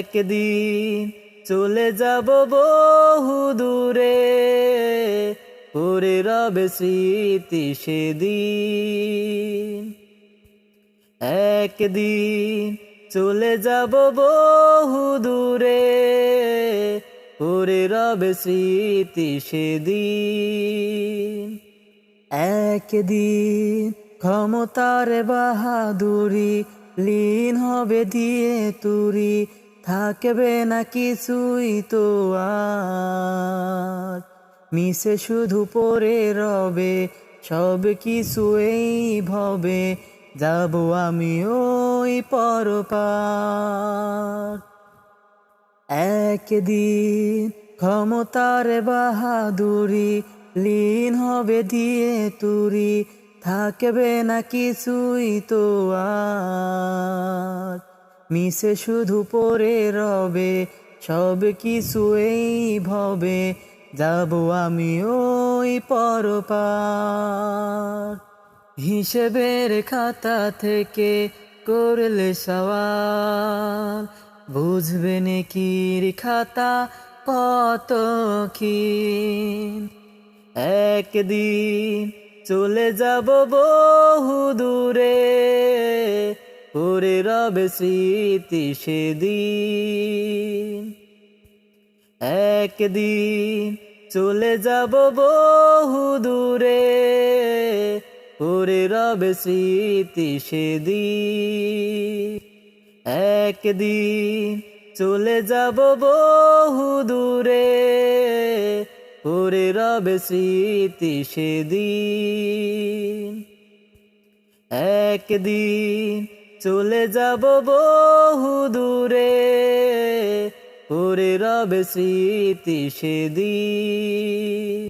একদিন চলে যাব বহু দূরে, পড়ে রবে স্মৃতি সেদিন। একদিন চলে যাব বহু দূরে, পড়ে রবে স্মৃতি সেদিন। একদিন ক্ষমতার বাহাদুরি লীন হবে দিয়ে তুরি, থাকবে না কিছুই তো আর। মিশে শুধু পড়ে রবে সব কিছু এই ভবে, যাব আমি ওই পরপার। একদিন ক্ষমতার বাহাদুরি লীন হবে দিয়ে তুরি, থাকবে না কিছুই তো আর। মিশে শুধু পড়ে রবে সব কিছু এই ভবে, যাব আমি ওই পরপার। হিসেবের খাতা থেকে করলে সওয়াল, বুঝবে নেকির খাতা কত ক্ষীণ। একদিন চলে যাব বহু দূরে, পড়ে রবে স্মৃতি সেদিন। একদিন চলে যাব বহু দূরে, পড়ে রবে স্মৃতি সেদিন। একদিন চলে যাব বহু দূরে, পড়ে রবে স্মৃতি সেদিন। একদিন চলে যাব বহু দূরে, পড়ে রবে স্মৃতি সেদিন।